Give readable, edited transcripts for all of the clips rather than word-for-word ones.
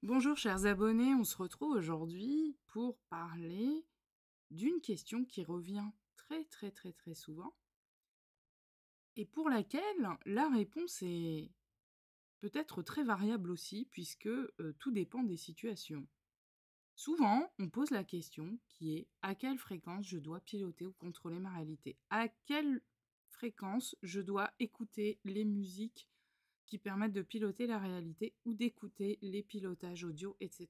Bonjour chers abonnés, on se retrouve aujourd'hui pour parler d'une question qui revient très souvent et pour laquelle la réponse est peut-être très variable aussi puisque tout dépend des situations. Souvent, on pose la question qui est à quelle fréquence je dois piloter ou contrôler ma réalité? À quelle fréquence je dois écouter les musiques qui permettent de piloter la réalité ou d'écouter les pilotages audio, etc.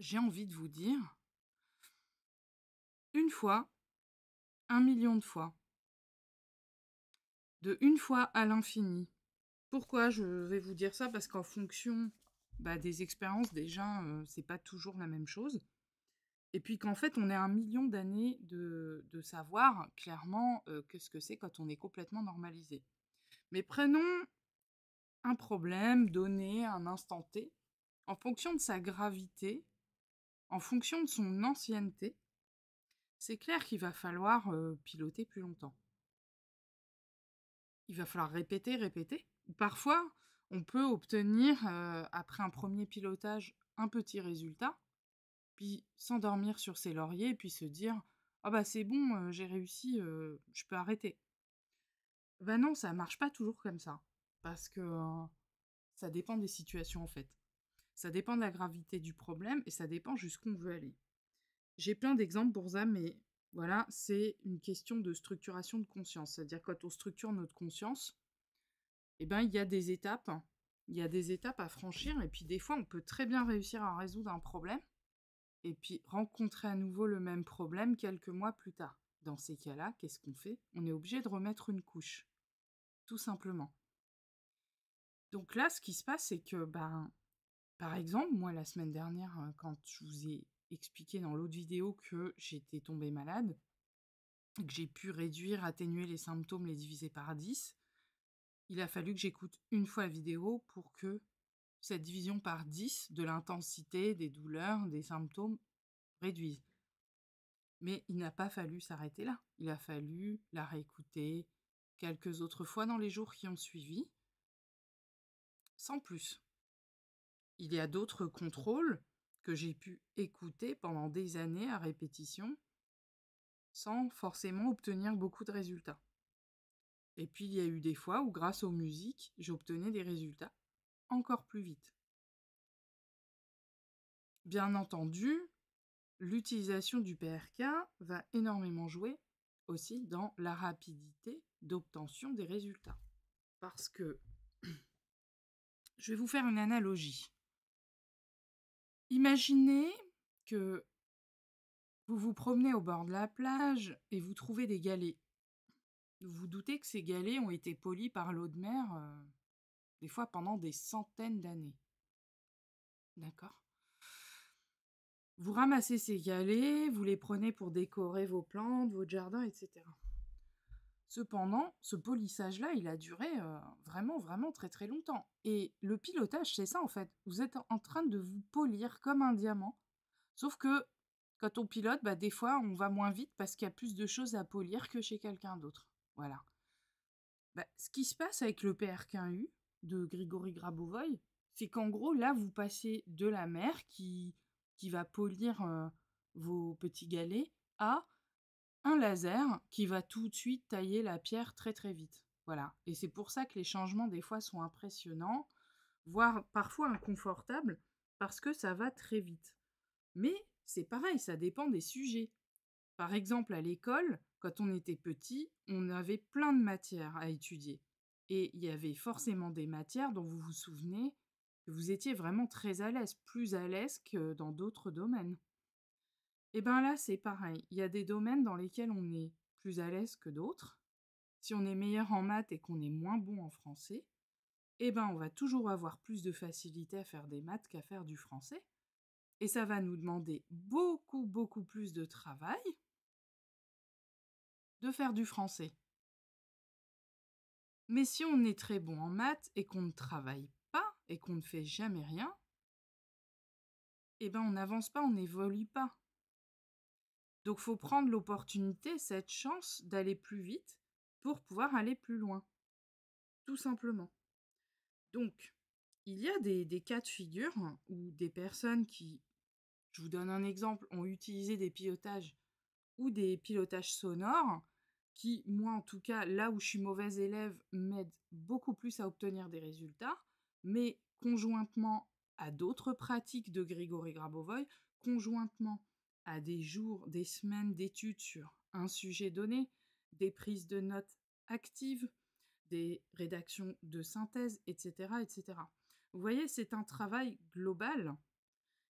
J'ai envie de vous dire, une fois, 1 million de fois, de une fois à l'infini. Pourquoi je vais vous dire ça? Parce qu'en fonction des expériences, déjà, c'est pas toujours la même chose. Et puis qu'en fait, on est à 1 million d'années de savoir clairement qu'est-ce que c'est quand on est complètement normalisé. Mais prenons un problème donné à un instant T, en fonction de sa gravité, en fonction de son ancienneté, c'est clair qu'il va falloir piloter plus longtemps. Il va falloir répéter, répéter. Parfois, on peut obtenir, après un premier pilotage, un petit résultat, puis s'endormir sur ses lauriers, puis se dire: «Ah bah c'est bon, j'ai réussi, je peux arrêter». Bah non, ça marche pas toujours comme ça. Parce que ça dépend des situations en fait. Ça dépend de la gravité du problème et ça dépend jusqu'où on veut aller. J'ai plein d'exemples pour ça, mais voilà, c'est une question de structuration de conscience. C'est-à-dire quand on structure notre conscience, eh ben, il y a des étapes. Il y a des étapes à franchir et puis des fois, on peut très bien réussir à résoudre un problème et puis rencontrer à nouveau le même problème quelques mois plus tard. Dans ces cas-là, qu'est-ce qu'on fait? On est obligé de remettre une couche, tout simplement. Donc là, ce qui se passe, c'est que, par exemple, moi, la semaine dernière, quand je vous ai expliqué dans l'autre vidéo que j'étais tombée malade, que j'ai pu réduire, atténuer les symptômes, les diviser par 10, il a fallu que j'écoute une fois la vidéo pour que cette division par 10 de l'intensité, des douleurs, des symptômes réduise. Mais il n'a pas fallu s'arrêter là. Il a fallu la réécouter quelques autres fois dans les jours qui ont suivi, sans plus. Il y a d'autres contrôles que j'ai pu écouter pendant des années à répétition, sans forcément obtenir beaucoup de résultats. Et puis il y a eu des fois où, grâce aux musiques, j'obtenais des résultats encore plus vite. Bien entendu, l'utilisation du PRK va énormément jouer aussi dans la rapidité d'obtention des résultats. Parce que, je vais vous faire une analogie. Imaginez que vous vous promenez au bord de la plage et vous trouvez des galets. Vous vous doutez que ces galets ont été polis par l'eau de mer, des fois pendant des centaines d'années. D'accord? Vous ramassez ces galets, vous les prenez pour décorer vos plantes, votre jardin, etc. Cependant, ce polissage-là, il a duré vraiment très longtemps. Et le pilotage, c'est ça en fait. Vous êtes en train de vous polir comme un diamant. Sauf que quand on pilote, des fois, on va moins vite parce qu'il y a plus de choses à polir que chez quelqu'un d'autre. Voilà. Ce qui se passe avec le PRK1U de Grigory Grabovoy, c'est qu'en gros, là, vous passez de la mer qui va polir vos petits galets à un laser qui va tout de suite tailler la pierre très vite. Voilà. Et c'est pour ça que les changements, des fois, sont impressionnants, voire parfois inconfortables, parce que ça va très vite. Mais c'est pareil, ça dépend des sujets. Par exemple, à l'école, quand on était petit, on avait plein de matières à étudier. Et il y avait forcément des matières dont vous vous souvenez que vous étiez vraiment très à l'aise, plus à l'aise que dans d'autres domaines. Et bien là, c'est pareil. Il y a des domaines dans lesquels on est plus à l'aise que d'autres. Si on est meilleur en maths et qu'on est moins bon en français, on va toujours avoir plus de facilité à faire des maths qu'à faire du français. Et ça va nous demander beaucoup plus de travail de faire du français. Mais si on est très bon en maths et qu'on ne travaille pas et qu'on ne fait jamais rien, on n'avance pas, on n'évolue pas. Donc faut prendre l'opportunité, cette chance d'aller plus vite pour pouvoir aller plus loin. Tout simplement. Donc, Il y a des cas de figure où des personnes qui, je vous donne un exemple, ont utilisé des pilotages ou des pilotages sonores qui, moi en tout cas, là où je suis mauvaise élève, m'aident beaucoup plus à obtenir des résultats, mais conjointement à d'autres pratiques de Grigory Grabovoy, conjointement à des jours, des semaines d'études sur un sujet donné, des prises de notes actives, des rédactions de synthèse, etc., etc. Vous voyez, c'est un travail global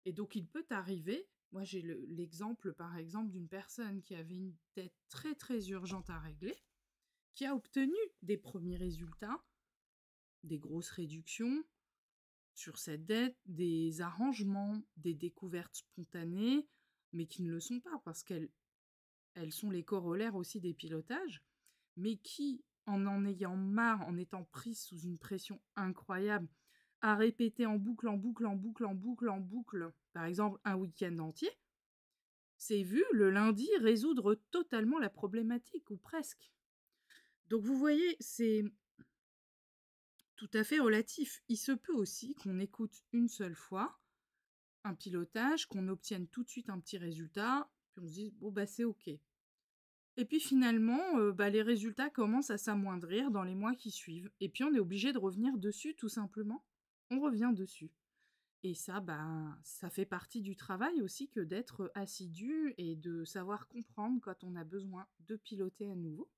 et donc il peut arriver, moi j'ai l'exemple par exemple d'une personne qui avait une dette très très urgente à régler, qui a obtenu des premiers résultats, des grosses réductions sur cette dette, des arrangements, des découvertes spontanées, mais qui ne le sont pas parce qu'elles sont les corollaires aussi des pilotages, mais qui, en ayant marre, en étant prise sous une pression incroyable, a répété en boucle, en boucle, en boucle, en boucle, en boucle, par exemple un week-end entier, s'est vu le lundi résoudre totalement la problématique, ou presque. Donc vous voyez, c'est tout à fait relatif. Il se peut aussi qu'on écoute une seule fois un pilotage, qu'on obtienne tout de suite un petit résultat, puis on se dise, bon bah c'est ok. Et puis finalement, les résultats commencent à s'amoindrir dans les mois qui suivent. Et puis on est obligé de revenir dessus, tout simplement. On revient dessus. Et ça, ça fait partie du travail aussi que d'être assidu et de savoir comprendre quand on a besoin de piloter à nouveau.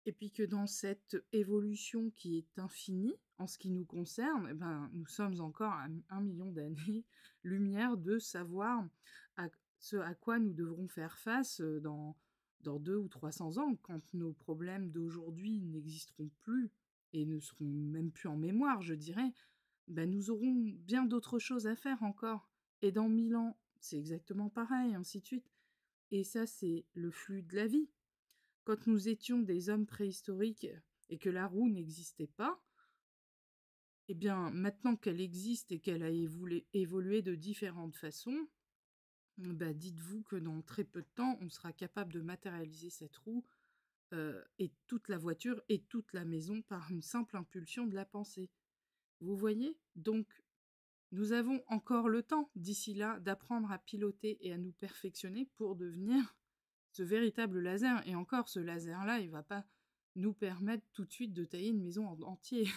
Et puis que dans cette évolution qui est infinie, en ce qui nous concerne, nous sommes encore à 1 million d'années-lumière de savoir ce à quoi nous devrons faire face dans 200 ou 300 ans, quand nos problèmes d'aujourd'hui n'existeront plus et ne seront même plus en mémoire, je dirais. Nous aurons bien d'autres choses à faire encore. Et dans 1000 ans, c'est exactement pareil, ainsi de suite. Et ça, c'est le flux de la vie. Quand nous étions des hommes préhistoriques et que la roue n'existait pas, eh bien, maintenant qu'elle existe et qu'elle a évolué de différentes façons, dites-vous que dans très peu de temps, on sera capable de matérialiser cette roue et toute la voiture et toute la maison par une simple impulsion de la pensée. Vous voyez? Donc, nous avons encore le temps, d'ici là, d'apprendre à piloter et à nous perfectionner pour devenir ce véritable laser. Et encore, ce laser-là, il va pas nous permettre tout de suite de tailler une maison en entier.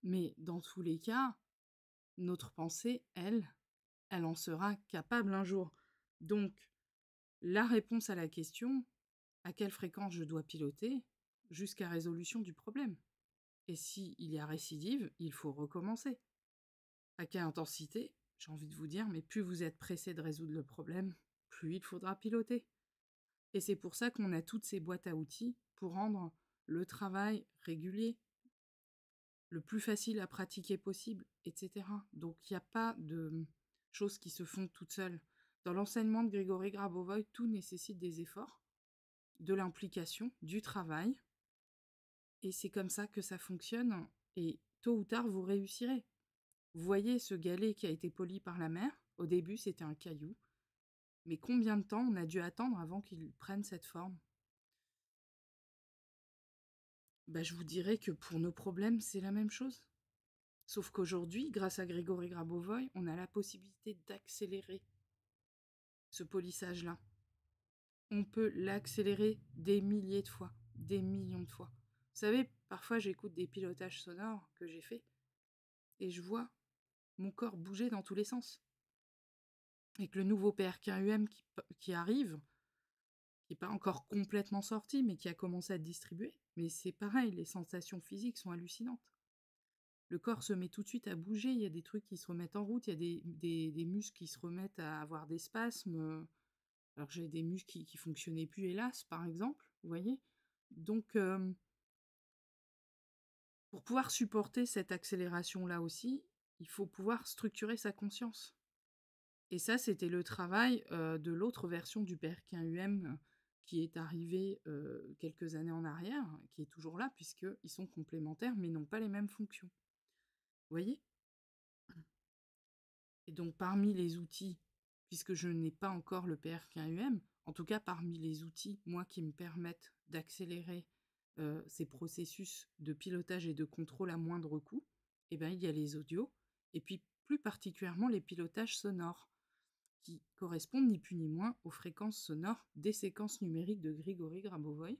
Mais dans tous les cas, notre pensée, elle en sera capable un jour. Donc, la réponse à la question, à quelle fréquence je dois piloter, jusqu'à résolution du problème. Et s'il y a récidive, il faut recommencer. À quelle intensité? J'ai envie de vous dire, mais plus vous êtes pressé de résoudre le problème, plus il faudra piloter. Et c'est pour ça qu'on a toutes ces boîtes à outils pour rendre le travail régulier, le plus facile à pratiquer possible, etc. Donc il n'y a pas de choses qui se font toutes seules. Dans l'enseignement de Grigory Grabovoy, tout nécessite des efforts, de l'implication, du travail. Et c'est comme ça que ça fonctionne. Et tôt ou tard, vous réussirez. Vous voyez ce galet qui a été poli par la mer? Au début, c'était un caillou. Mais combien de temps on a dû attendre avant qu'il prenne cette forme? Je vous dirais que pour nos problèmes, c'est la même chose. Sauf qu'aujourd'hui, grâce à Grigory Grabovoy, on a la possibilité d'accélérer ce polissage-là. On peut l'accélérer des milliers de fois, des millions de fois. Vous savez, parfois j'écoute des pilotages sonores que j'ai faits et je vois mon corps bouger dans tous les sens. Avec le nouveau PRK-UM qui arrive, qui n'est pas encore complètement sorti, mais qui a commencé à être distribué, mais c'est pareil, les sensations physiques sont hallucinantes. Le corps se met tout de suite à bouger, il y a des trucs qui se remettent en route, il y a des muscles qui se remettent à avoir des spasmes. Alors j'ai des muscles qui fonctionnaient plus, hélas, par exemple, vous voyez. Donc, pour pouvoir supporter cette accélération-là aussi, il faut pouvoir structurer sa conscience. Et ça, c'était le travail de l'autre version du PRK-UM qui est arrivé quelques années en arrière, qui est toujours là, puisqu'ils sont complémentaires, mais n'ont pas les mêmes fonctions. Vous voyez? Et donc, parmi les outils, puisque je n'ai pas encore le PRK-UM, en tout cas parmi les outils, moi, qui me permettent d'accélérer ces processus de pilotage et de contrôle à moindre coût, eh ben, il y a les audios, et puis plus particulièrement les pilotages sonores, qui correspondent ni plus ni moins aux fréquences sonores des séquences numériques de Grigory Grabovoy.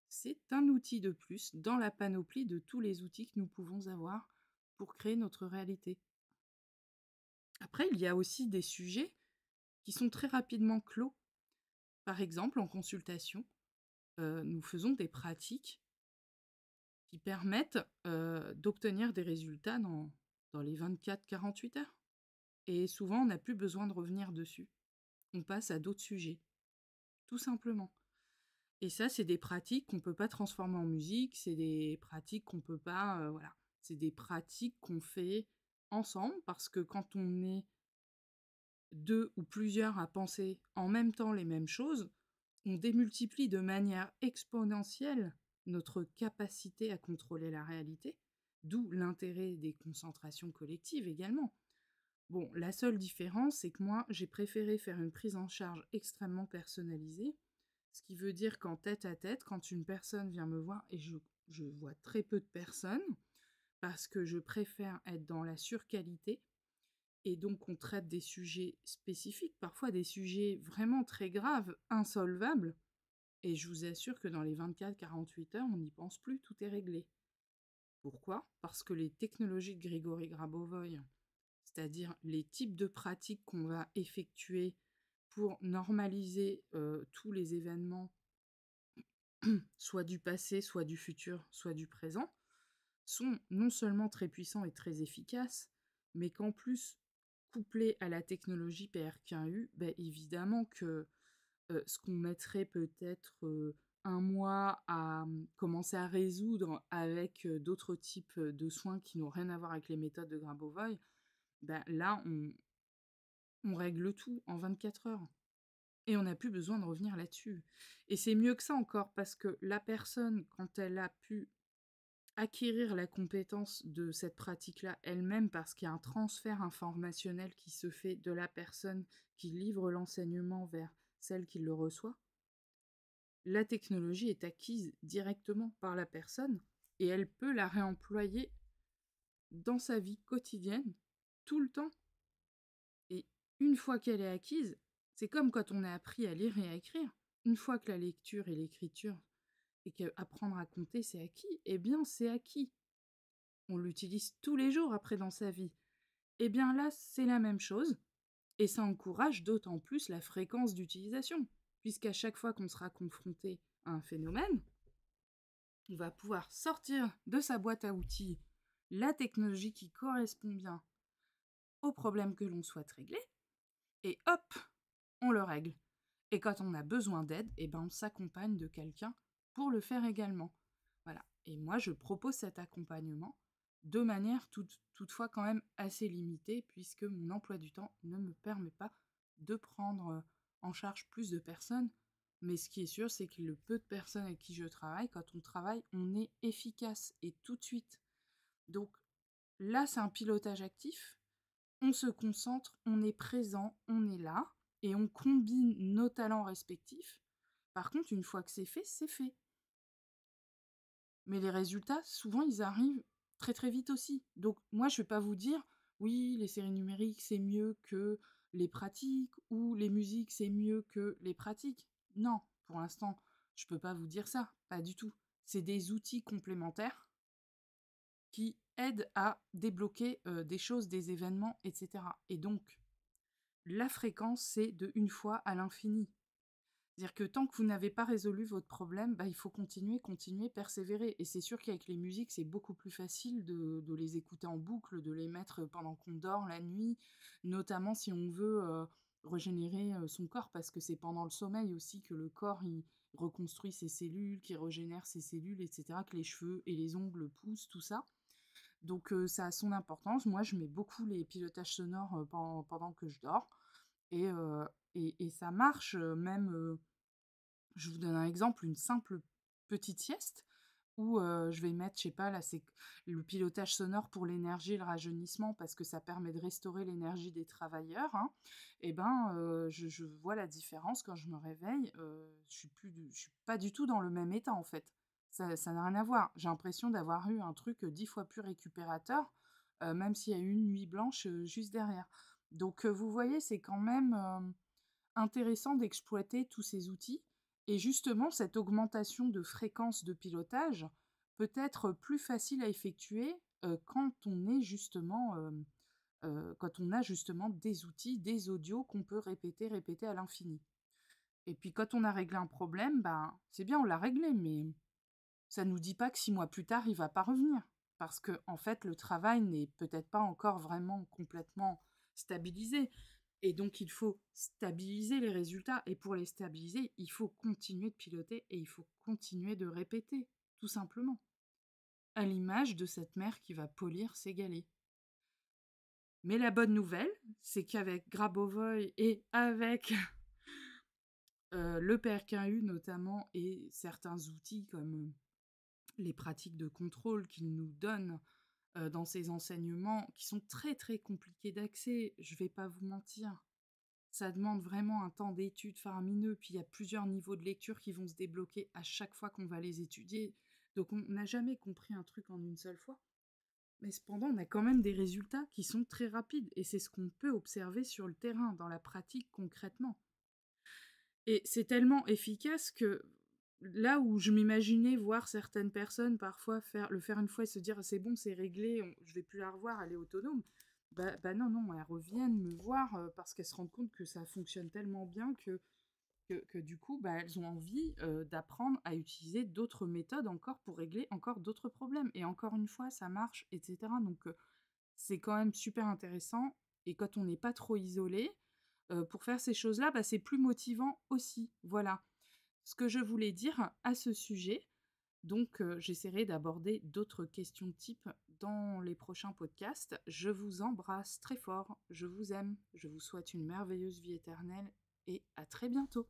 C'est un outil de plus dans la panoplie de tous les outils que nous pouvons avoir pour créer notre réalité. Après, il y a aussi des sujets qui sont très rapidement clos. Par exemple, en consultation, nous faisons des pratiques qui permettent d'obtenir des résultats dans les 24-48 heures. Et souvent, on n'a plus besoin de revenir dessus. On passe à d'autres sujets, tout simplement. Et ça, c'est des pratiques qu'on ne peut pas transformer en musique, c'est des pratiques qu'on ne peut pas... voilà. C'est des pratiques qu'on fait ensemble, parce que quand on est deux ou plusieurs à penser en même temps les mêmes choses, on démultiplie de manière exponentielle notre capacité à contrôler la réalité, d'où l'intérêt des concentrations collectives également. Bon, la seule différence, c'est que moi, j'ai préféré faire une prise en charge extrêmement personnalisée, ce qui veut dire qu'en tête à tête, quand une personne vient me voir, et je vois très peu de personnes, parce que je préfère être dans la surqualité, et donc on traite des sujets spécifiques, parfois des sujets vraiment très graves, insolvables, et je vous assure que dans les 24-48 heures, on n'y pense plus, tout est réglé. Pourquoi? Parce que les technologies de Grigory Grabovoy, c'est-à-dire les types de pratiques qu'on va effectuer pour normaliser tous les événements, soit du passé, soit du futur, soit du présent, sont non seulement très puissants et très efficaces, mais qu'en plus, couplés à la technologie PRQU, ben évidemment que ce qu'on mettrait peut-être 1 mois à commencer à résoudre avec d'autres types de soins qui n'ont rien à voir avec les méthodes de Grabovoy, ben là, on règle tout en 24 heures. Et on n'a plus besoin de revenir là-dessus. Et c'est mieux que ça encore, parce que la personne, quand elle a pu acquérir la compétence de cette pratique-là elle-même, parce qu'il y a un transfert informationnel qui se fait de la personne qui livre l'enseignement vers celle qui le reçoit, la technologie est acquise directement par la personne et elle peut la réemployer dans sa vie quotidienne tout le temps. Et une fois qu'elle est acquise, c'est comme quand on a appris à lire et à écrire. Une fois que la lecture et l'écriture et qu'apprendre à compter c'est acquis, eh bien c'est acquis. On l'utilise tous les jours après dans sa vie. Eh bien là, c'est la même chose et ça encourage d'autant plus la fréquence d'utilisation, puisqu'à chaque fois qu'on sera confronté à un phénomène, on va pouvoir sortir de sa boîte à outils la technologie qui correspond bien au problème que l'on souhaite régler, et hop, on le règle. Et quand on a besoin d'aide, eh ben on s'accompagne de quelqu'un pour le faire également. Voilà. Et moi, je propose cet accompagnement de manière toutefois quand même assez limitée, puisque mon emploi du temps ne me permet pas de prendre en charge plus de personnes. Mais ce qui est sûr, c'est que le peu de personnes avec qui je travaille, quand on travaille, on est efficace et tout de suite. Donc là, c'est un pilotage actif. On se concentre, on est présent, on est là, et on combine nos talents respectifs. Par contre, une fois que c'est fait, c'est fait. Mais les résultats, souvent, ils arrivent très très vite aussi. Donc moi, je ne vais pas vous dire, oui, les séries numériques, c'est mieux que les pratiques, ou les musiques, c'est mieux que les pratiques. Non, pour l'instant, je ne peux pas vous dire ça, pas du tout. C'est des outils complémentaires qui aident à débloquer des choses, des événements, etc. Et donc, la fréquence, c'est de une fois à l'infini. C'est-à-dire que tant que vous n'avez pas résolu votre problème, bah, il faut continuer, continuer, persévérer. Et c'est sûr qu'avec les musiques, c'est beaucoup plus facile de les écouter en boucle, de les mettre pendant qu'on dort la nuit, notamment si on veut régénérer son corps, parce que c'est pendant le sommeil aussi que le corps il reconstruit ses cellules, qu'il régénère ses cellules, etc., que les cheveux et les ongles poussent, tout ça. Donc ça a son importance. Moi, je mets beaucoup les pilotages sonores pendant que je dors. Et, et ça marche même, je vous donne un exemple, une simple petite sieste où je vais mettre, je sais pas, là c'est le pilotage sonore pour l'énergie et le rajeunissement parce que ça permet de restaurer l'énergie des travailleurs, hein. Et ben, je vois la différence quand je me réveille, je suis pas du tout dans le même état en fait. Ça n'a rien à voir. J'ai l'impression d'avoir eu un truc 10 fois plus récupérateur même s'il y a eu une nuit blanche, juste derrière. Donc, vous voyez, c'est quand même, intéressant d'exploiter tous ces outils et justement cette augmentation de fréquence de pilotage peut être plus facile à effectuer, quand on est justement, quand on a justement des outils, des audios qu'on peut répéter, répéter à l'infini. Et puis quand on a réglé un problème, ben, c'est bien, on l'a réglé, mais ça nous dit pas que 6 mois plus tard, il va pas revenir. Parce que en fait, le travail n'est peut-être pas encore vraiment complètement stabilisé. Et donc, il faut stabiliser les résultats. Et pour les stabiliser, il faut continuer de piloter et il faut continuer de répéter, tout simplement. À l'image de cette mère qui va polir ses galets. Mais la bonne nouvelle, c'est qu'avec Grabovoi et avec le PRKU notamment et certains outils comme les pratiques de contrôle qu'il nous donne dans ses enseignements, qui sont très très compliqués d'accès, je vais pas vous mentir. Ça demande vraiment un temps d'étude faramineux, puis il y a plusieurs niveaux de lecture qui vont se débloquer à chaque fois qu'on va les étudier. Donc on n'a jamais compris un truc en une seule fois. Mais cependant, on a quand même des résultats qui sont très rapides, et c'est ce qu'on peut observer sur le terrain, dans la pratique concrètement. Et c'est tellement efficace que là où je m'imaginais voir certaines personnes parfois le faire une fois et se dire c'est bon, c'est réglé, je vais plus la revoir, elle est autonome. Bah non, non, elles reviennent me voir parce qu'elles se rendent compte que ça fonctionne tellement bien que du coup, bah, elles ont envie d'apprendre à utiliser d'autres méthodes encore pour régler encore d'autres problèmes. Et encore une fois, ça marche, etc. Donc c'est quand même super intéressant. Et quand on n'est pas trop isolé, pour faire ces choses-là, bah, c'est plus motivant aussi. Voilà ce que je voulais dire à ce sujet. Donc, j'essaierai d'aborder d'autres questions type dans les prochains podcasts. Je vous embrasse très fort, je vous aime, je vous souhaite une merveilleuse vie éternelle et à très bientôt.